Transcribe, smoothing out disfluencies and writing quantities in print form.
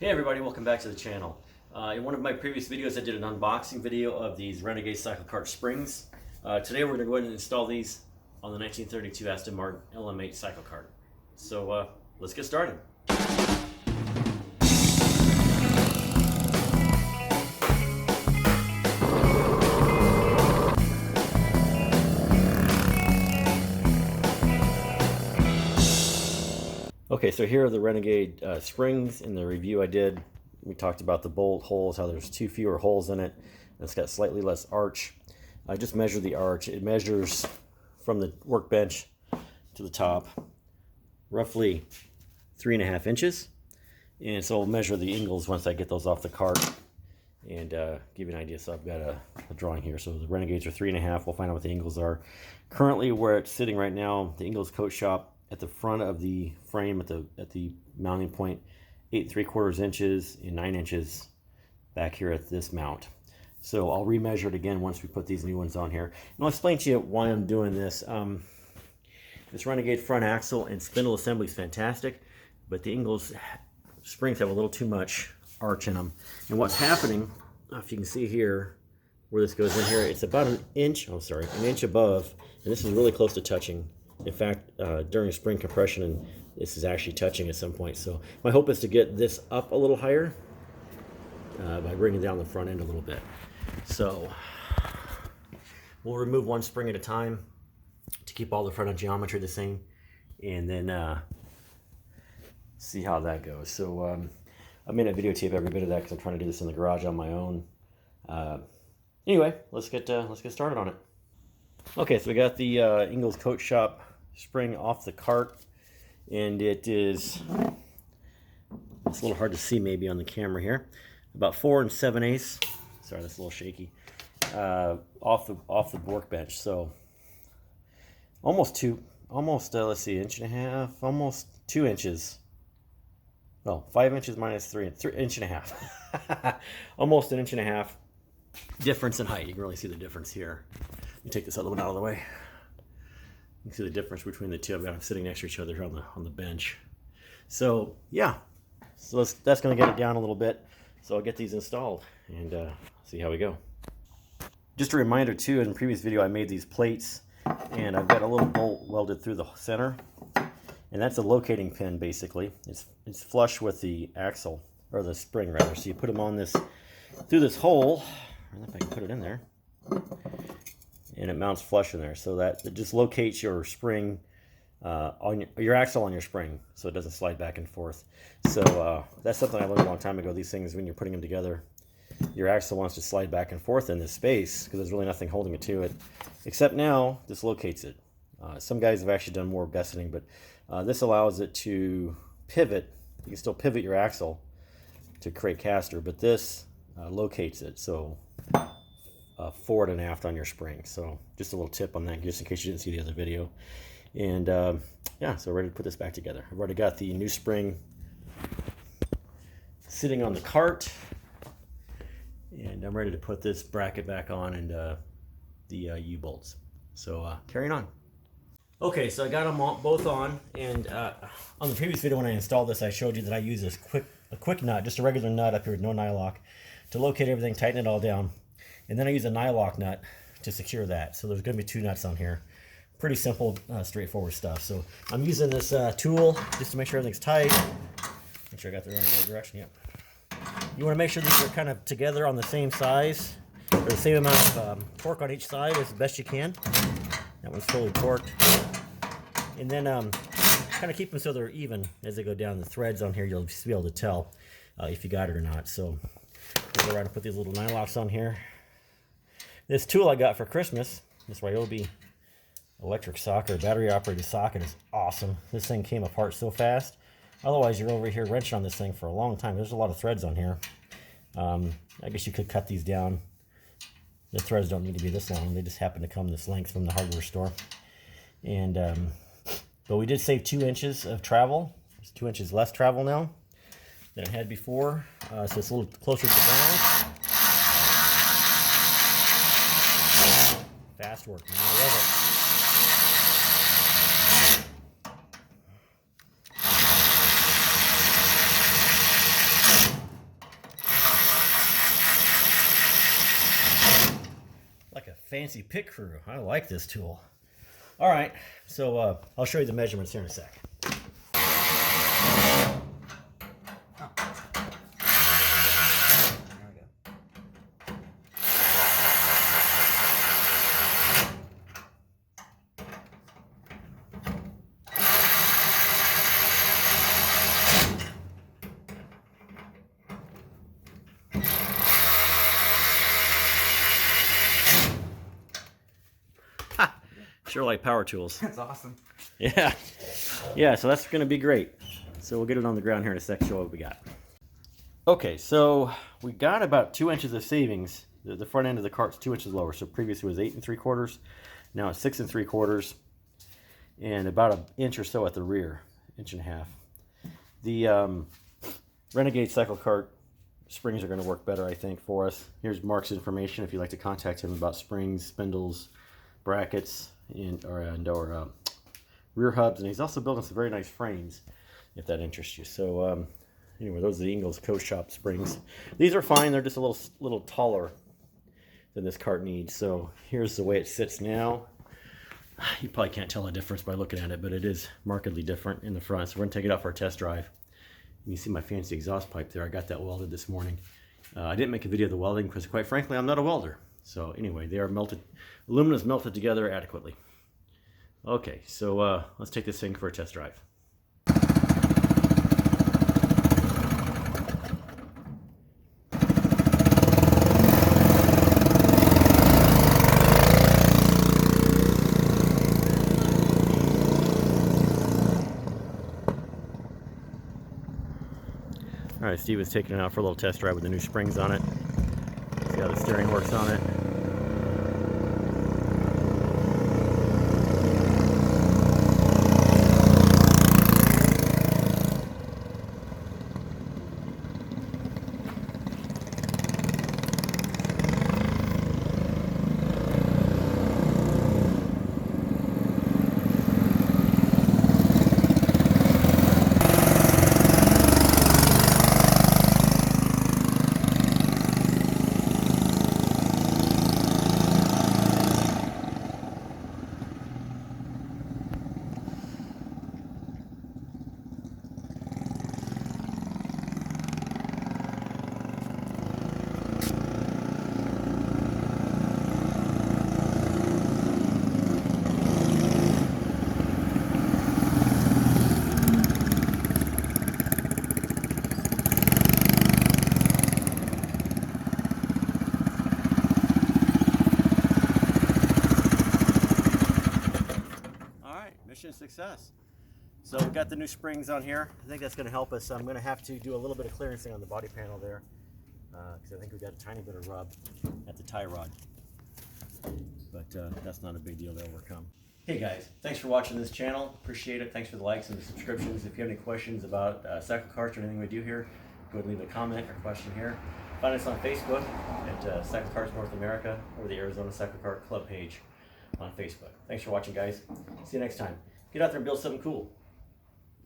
Hey everybody, welcome back to the channel. In one of my previous videos I did an unboxing video of these Renegade CycleKart springs. Today we're going to go ahead and install these on the 1932 Aston Martin LM8 CycleKart. So let's get started. Okay, so here are the Renegade springs. In the review I did, we talked about the bolt holes, how there's two fewer holes in it, and it's got slightly less arch. I just measured the arch. It measures from the workbench to the top roughly 3.5 inches. And so I'll measure the angles once I get those off the cart and give you an idea. So I've got a drawing here. So the Renegades are 3.5. We'll find out what the angles are. Currently where it's sitting right now, the Ingles Coat Shop, at the front of the frame, at the mounting point, 8 3/4 inches and 9 inches back here at this mount. So I'll remeasure it again once we put these new ones on here. And I'll explain to you why I'm doing this. This Renegade front axle and spindle assembly is fantastic, but the Ingles springs have a little too much arch in them. And what's happening, if you can see here, where this goes in here, it's about an inch above, and this is really close to touching. In fact, during spring compression, and this is actually touching at some point. So my hope is to get this up a little higher by bringing down the front end a little bit. So we'll remove one spring at a time to keep all the front end geometry the same, and then see how that goes. So I may not videotape every bit of that because I'm trying to do this in the garage on my own. Anyway, let's get started on it. Okay, so we got the Ingles Coat Shop spring off the cart, and it's a little hard to see maybe on the camera here. About 4 7/8. Sorry, that's a little shaky. Off the workbench. So almost let's see, 1.5 inches, almost 2 inches. Well, 5 inches minus 3 1.5 inches. Almost 1.5 inches difference in height. You can really see the difference here. Let me take this other one out of the way. You can see the difference between the two. I've got them sitting next to each other here on the bench. So yeah, so that's going to get it down a little bit. So I'll get these installed and see how we go. Just a reminder too, in the previous video I made these plates, and I've got a little bolt welded through the center, and that's a locating pin basically. It's flush with the axle, or the spring rather. So you put them on this, through this hole. I don't know if I can put it in there. And it mounts flush in there, so that it just locates your spring on your axle on your spring, so it doesn't slide back and forth. So that's something I learned a long time ago. These things, when you're putting them together, your axle wants to slide back and forth in this space because there's really nothing holding it to it, except now this locates it. Some guys have actually done more gusseting, but this allows it to pivot. You can still pivot your axle to create Castor, but this locates it. So forward and aft on your spring. So just a little tip on that, just in case you didn't see the other video. And yeah, so we're ready to put this back together. I've already got the new spring sitting on the cart, and I'm ready to put this bracket back on and the U-bolts. So carrying on. Okay, so I got them both on, and on the previous video when I installed this, I showed you that I use this a quick nut, just a regular nut up here with no nylock, to locate everything, tighten it all down. And then I use a nylock nut to secure that. So there's going to be 2 nuts on here. Pretty simple, straightforward stuff. So I'm using this tool just to make sure everything's tight. Make sure I got the right direction. Yep. You want to make sure these are kind of together on the same size, or the same amount of torque on each side as best you can. That one's fully torqued. And then kind of keep them so they're even as they go down the threads on here. You'll just be able to tell if you got it or not. So we'll go around and put these little nylocks on here. This tool I got for Christmas, this Ryobi electric socket, or battery operated socket, is awesome. This thing came apart so fast. Otherwise, you're over here wrenching on this thing for a long time. There's a lot of threads on here. I guess you could cut these down. The threads don't need to be this long. They just happen to come this length from the hardware store. And but we did save 2 inches of travel. There's 2 inches less travel now than it had before. So it's a little closer to the ground. Fast work, man. I love it. fancy pit crew. I like this tool. All right, so I'll show you the measurements here in a sec. Sure like power tools. That's awesome. Yeah. Yeah, so that's going to be great. So we'll get it on the ground here in a sec, show what we got. Okay, so we got about 2 inches of savings. The front end of the cart's 2 inches lower. So previously it was 8 3/4. Now it's 6 3/4. And about an inch or so at the rear, 1.5 inches. The Renegade CycleKart springs are going to work better, I think, for us. Here's Mark's information if you'd like to contact him about springs, spindles, brackets, or rear hubs, and he's also building some very nice frames if that interests you. So anyway, those are the Ingles Coast Shop springs. These are fine, they're just a little taller than this cart needs. So here's the way it sits now. You probably can't tell the difference by looking at it, but it is markedly different in the front. So we're gonna take it out for a test drive. You can see my fancy exhaust pipe there. I got that welded this morning. I didn't make a video of the welding because, quite frankly, I'm not a welder. So anyway, they are melted. Aluminum is melted together adequately. Okay, so let's take this thing for a test drive. All right, Steve was taking it out for a little test drive with the new springs on it. See how the steering works on it. Mission success. So we got the new springs on here. I think that's going to help us. I'm going to have to do a little bit of clearancing on the body panel there because I think we got a tiny bit of rub at the tie rod. But that's not a big deal to overcome. Hey guys, thanks for watching this channel. Appreciate it. Thanks for the likes and the subscriptions. If you have any questions about CycleKarts or anything we do here, go ahead and leave a comment or question here. Find us on Facebook at CycleKarts North America or the Arizona CycleKart Club page on Facebook. Thanks for watching, guys. See you next time. Get out there and build something cool.